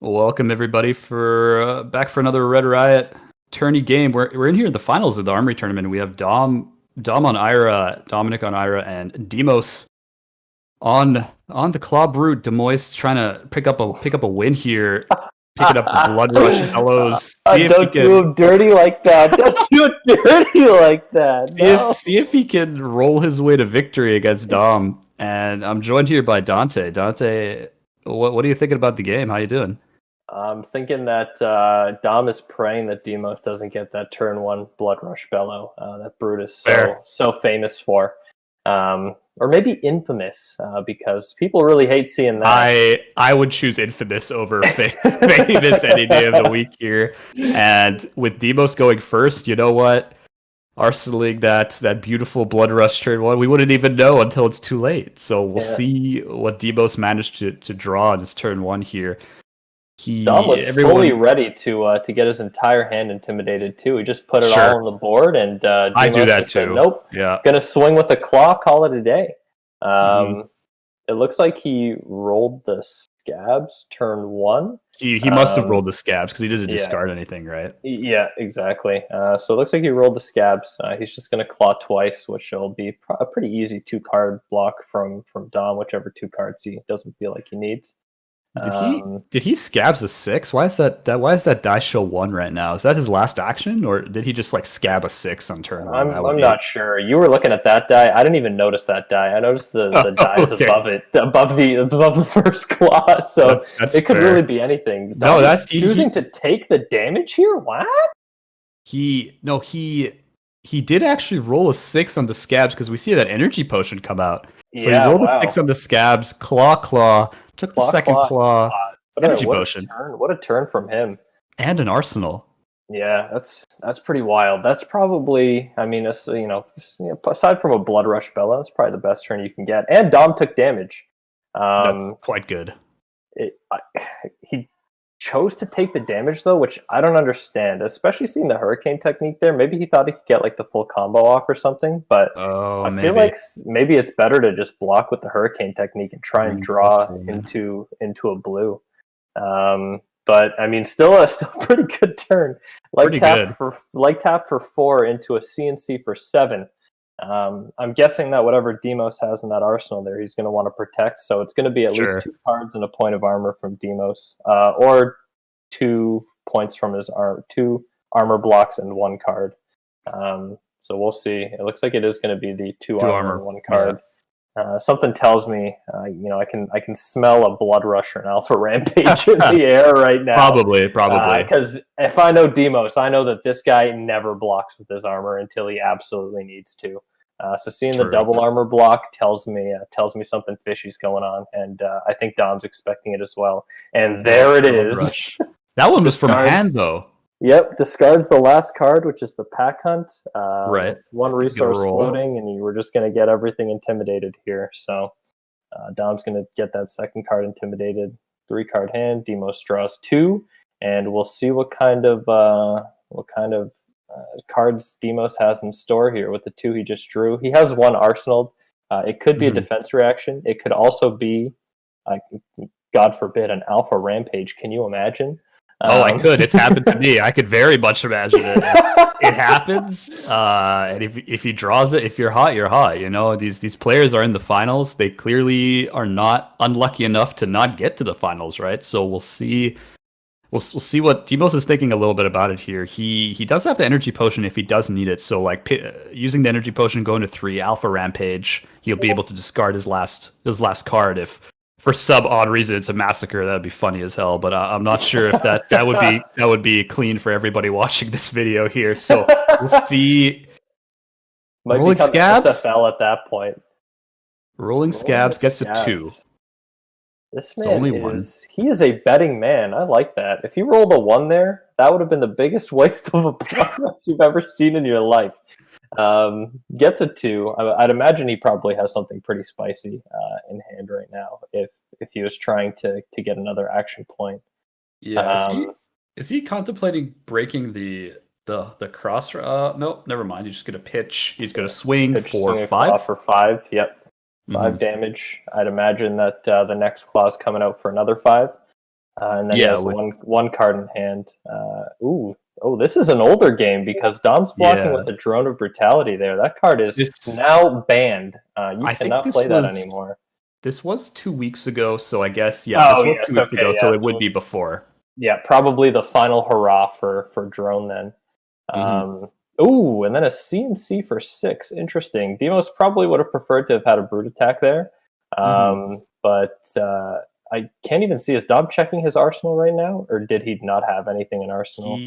Welcome everybody for back for another Red Riot tourney game. We're in here in the finals of the Armory tournament. We have Dom on Ira, Dominic on Ira, and Dimos on the Claw Brute. Dimos trying to pick up a win here, picking up the Blood Rush Bellows. See if he Don't do can him dirty like that. Don't do it dirty like that. No. see if he can roll his way to victory against Dom. And I'm joined here by Dante. Dante, what are you thinking about the game? How you doing? I'm thinking that Dom is praying that Demos doesn't get that turn one Blood Rush Bellow that Brute is Fair. so famous for. Or maybe infamous, because people really hate seeing that. I would choose Infamous over Famous any day of the week here. And with Demos going first, you know what? Arsenaling that beautiful Blood Rush turn one, we wouldn't even know until it's too late. So we'll Yeah. see what Demos managed to draw in his turn one here. Dom was fully ready to get his entire hand intimidated too. He just put it all on the board, and Demos I do that just said, too. "Nope, Yeah. gonna swing with a claw, call it a day." Mhm. It looks like he rolled the scabs turn one. He must have Um, rolled the scabs because he doesn't yeah, discard anything, right? yeah, exactly. So it looks like he rolled the scabs. He's just going to claw twice, which will be a pretty easy 2 card block from Dom, whichever 2 cards he doesn't feel like he needs. Did he scabs a 6? Why is that die show 1 right now? Is that his last action, or did he just like scab a 6 on turn 1? That would I'm be not sure. You were looking at that die. I didn't even notice that die. I noticed the dies okay. above it, above the first claw. So That's it could fair. really be anything. No, Dom that's choosing to take the damage here. What? he did actually roll a 6 on the scabs because we see that energy potion come out. So he Yeah. rolled a 6 Wow. on the scabs, claw, took the second claw, energy What potion, a turn! What a turn from him. and an arsenal. Yeah, that's pretty wild. That's probably, I mean, aside from a Blood Rush Bella, that's probably the best turn you can get. And Dom took damage. That's Um, quite good. he chose to take the damage though, which I don't understand. Especially seeing the Hurricane technique there. Maybe he thought he could get like the full combo off or something. But Oh, I feel maybe. like maybe it's better to just block with the Hurricane technique and try and draw into a blue. But I mean, still a pretty good turn. Pretty good. Tap for 4 into a CNC for 7. I'm guessing that whatever Demos has in that arsenal there, he's going to want to protect. So it's going to be at least 2 cards and a point of armor from Demos, or 2 points from his 2 armor blocks and 1 card. So we'll see. It looks like it is going to be the 2 armor and 1 card. Yeah. Something tells me, I can smell a Blood Rush or an Alpha Rampage in the air right now. Probably. Because if I know Demos, I know that this guy never blocks with his armor until he absolutely needs to. So seeing the double armor block tells me something fishy's going on, and I think Dom's expecting it as well. And there it is. Rush. That one was from hand though. Yep, discards the last card, which is the Pack Hunt. Right. 1 resource floating, and you were just going to get everything intimidated here. So Dom's going to get that second card intimidated. 3-card hand. Demos draws 2, and we'll see what kind of cards Demos has in store here with the 2 he just drew. He has 1 arsenal. It could be a defense reaction. It could also be, God forbid, an Alpha Rampage. Can you imagine? I could. It's happened to me. I could very much imagine it. It happens, and if he draws it, if you're hot, you're hot. You know, these players are in the finals. They clearly are not unlucky enough to not get to the finals, right? So we'll see. We'll see what Dimos is thinking a little bit about it here. He does have the energy potion if he does need it. So like using the energy potion, going to 3 Alpha Rampage, he'll be able to discard his last card if. For some odd reason, it's a massacre. That'd be funny as hell. But I'm not sure if that would be clean for everybody watching this video here. So we'll see. Might Rolling become Scabs SFL at that point. Rolling Scabs gets to 2. This man he is a betting man. I like that. If he rolled a 1 there, that would have been the biggest waste of a block you've ever seen in your life. Gets a 2. I'd imagine he probably has something pretty spicy in hand right now if he was trying to get another action point. Yeah. Is he contemplating breaking the cross? No, never mind. He's just gonna pitch. He's gonna swing for 5. For 5. Yep. 5 damage. I'd imagine that the next claw's coming out for another 5. And then he has one card in hand. This is an older game because Dom's blocking with the Drone of Brutality there. That card is now banned. You cannot play that anymore. This was 2 weeks ago, so I guess, this was 2 weeks ago, so it would be before. Yeah, probably the final hurrah for Drone then. And then a CNC for 6. Interesting. Dimos probably would have preferred to have had a Brute Attack there. But I can't even see. Is Dom checking his arsenal right now? Or did he not have anything in arsenal?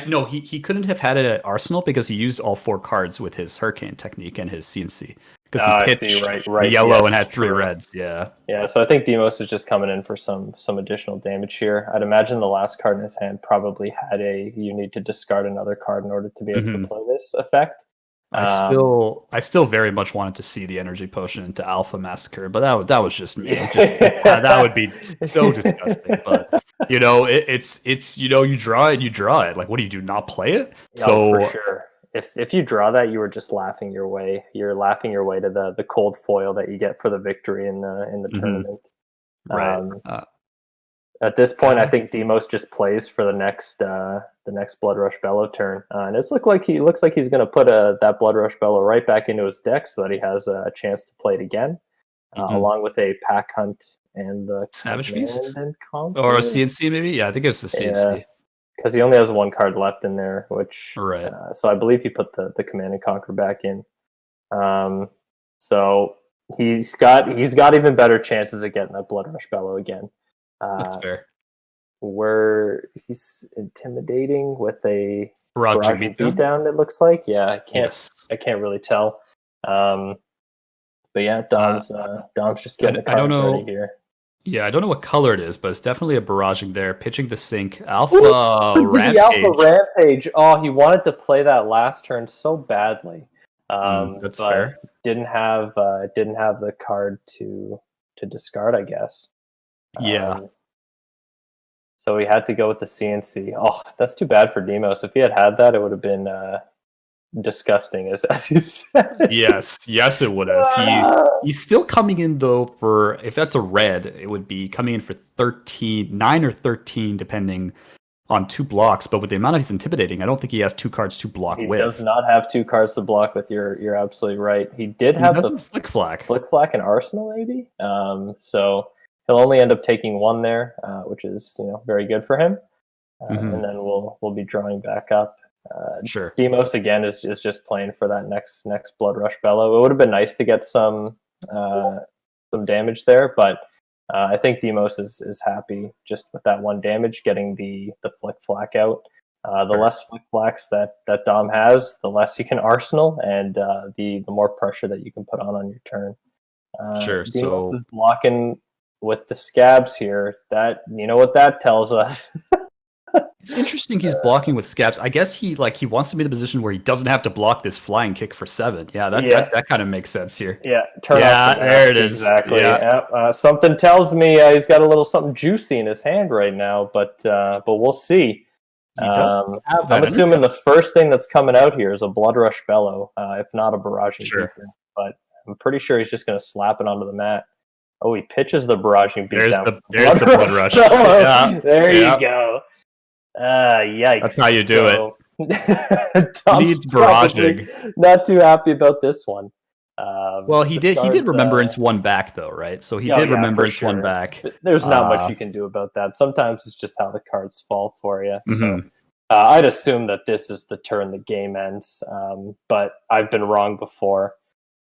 No, he couldn't have had it at arsenal because he used all 4 cards with his Hurricane technique and his CNC. Because he pitched yellow and had 3 reds. Yeah. Yeah, so I think Dimos is just coming in for some additional damage here. I'd imagine the last card in his hand probably had you need to discard another card in order to be able to play this effect. I still very much wanted to see the energy potion into Alpha Massacre, but that was just me. That would be so disgusting. But it's you draw it. Like, what do you do? Not play it? For sure. If you draw that, you were just laughing your way. You're laughing your way to the cold foil that you get for the victory in the tournament. Right. At this point, I think Dimos just plays for the next Blood Rush Bellow turn, and it looks like he's going to put that Blood Rush Bellow right back into his deck so that he has a chance to play it again, along with a Pack Hunt and the Savage Feast or a CNC maybe. Yeah, I think it's the CNC because he only has 1 card left in there, which right. So I believe he put the Command and Conquer back in. So he's got even better chances of getting that Blood Rush Bellow again. That's fair. Where he's intimidating with a barraging beatdown, it looks like. Yeah, I can't really tell. But yeah, Dom's just getting the cards ready here. Yeah, I don't know what color it is, but it's definitely a barraging there. Pitching the Sink. Alpha Rampage. Alpha Rampage. Oh, he wanted to play that last turn so badly. That's fair. Didn't have the card to discard, I guess. Yeah. So we had to go with the CNC. Oh, that's too bad for Dimos. If he had that, it would have been disgusting, as you said. Yes, it would have. He's still coming in though for, if that's a red, it would be coming in for 9 or 13, depending on 2 blocks. But with the amount of he's intimidating, I don't think he has 2 cards to block with. He does not have 2 cards to block with. You're absolutely right. He have the Flick Flack in Arsenal, maybe. So he'll only end up taking 1 there, which is very good for him. And then we'll be drawing back up. Sure. Dimos again is just playing for that next Blood Rush Bellow. It would have been nice to get some damage there, but I think Dimos is happy just with that 1 damage, getting the Flick Flack out. The less Flick Flacks that Dom has, the less you can arsenal, and the more pressure that you can put on your turn. Sure. Dimos is blocking with the scabs here. That what that tells us. It's interesting he's blocking with scabs. I guess he wants to be in the position where he doesn't have to block this flying kick for 7. Yeah, that kind of makes sense here. Yeah, there it is. Exactly. Yeah. Something tells me he's got a little something juicy in his hand right now, but we'll see. He does have that. I'm assuming the first thing that's coming out here is a Blood Rush Bellow, if not a Barraging Beatdown. But I'm pretty sure he's just going to slap it onto the mat. Oh, he pitches the Barraging Beatdown. There's the Blood Rush. There you go. Yikes. That's how you do it. Needs barraging. Not too happy about this one. Well, he did Remembrance 1 back though, right? So he did Remembrance 1 back. There's not much you can do about that. Sometimes it's just how the cards fall for you. So I'd assume that this is the turn the game ends, but I've been wrong before.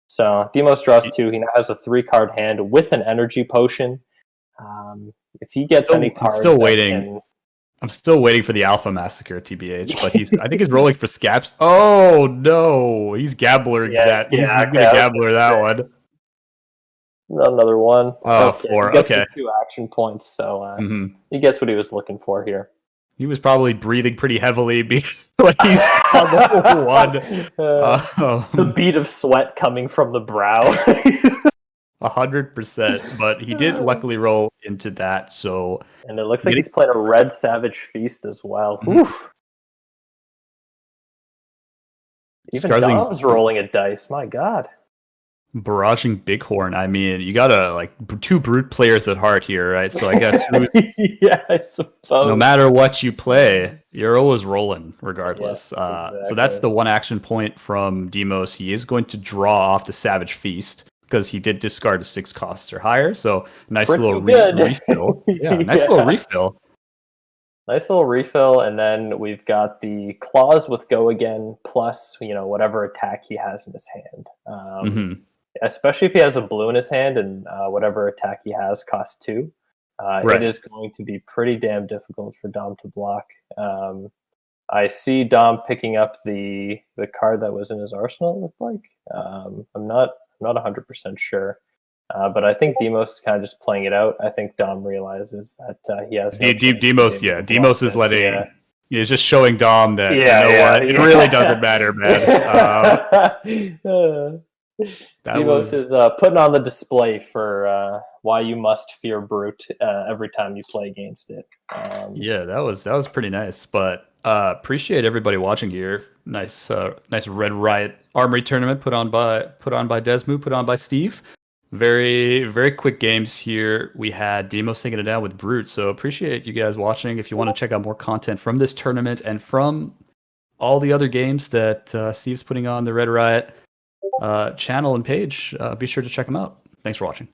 So Dimos draws 2. He now has a 3-card hand with an energy potion. If he gets any cards, I'm still waiting for the Alpha Massacre, TBH, but I think he's rolling for Scaps. Oh, no. He's gabbling that. He's going to gabbler that one. Another 1. Oh, 4. He gets 2 action points, so he gets what he was looking for here. He was probably breathing pretty heavily when he's on the 1. The bead of sweat coming from the brow. 100%, but he did luckily roll into that, so... And it looks like he's playing a Red Savage Feast as well. Even Dom's rolling a dice, my god. Barraging Bighorn. I mean, you gotta like two brute players at heart here, right? So I guess Yeah, I no suppose. matter what you play, you're always rolling Yeah, regardless. So that's exactly. the one action point from Demos. He is going to draw off the Savage Feast because he did discard a 6 cost or higher. So nice little Pretty good. refill. Yeah, nice little Yeah. refill. Nice little refill, and then we've got the claws with go again, plus whatever attack he has in his hand. Hmm. Especially if he has a blue in his hand, and whatever attack he has costs 2. It Right. is going to be pretty damn difficult for Dom to block. I see Dom picking up the card that was in his arsenal. It looked like. I'm not 100% sure. But I think Demos is kind of just playing it out. I think Dom realizes that he has no chance to be Demos, able yeah, to block Demos is this. Yeah, letting. He's just showing Dom that you yeah, know yeah, what, it really doesn't yeah. matter, man. That Demos was is putting on the display for why you must fear Brute every time you play against it. Yeah, that was pretty nice. But appreciate everybody watching here. Nice Red Riot Armory tournament put on by Desmu, put on by Steve. Very very quick games here. We had Demos taking it down with Brute. So appreciate you guys watching. If you want to check out more content from this tournament and from all the other games that Steve's putting on the Red Riot channel and page, be sure to check them out. Thanks for watching.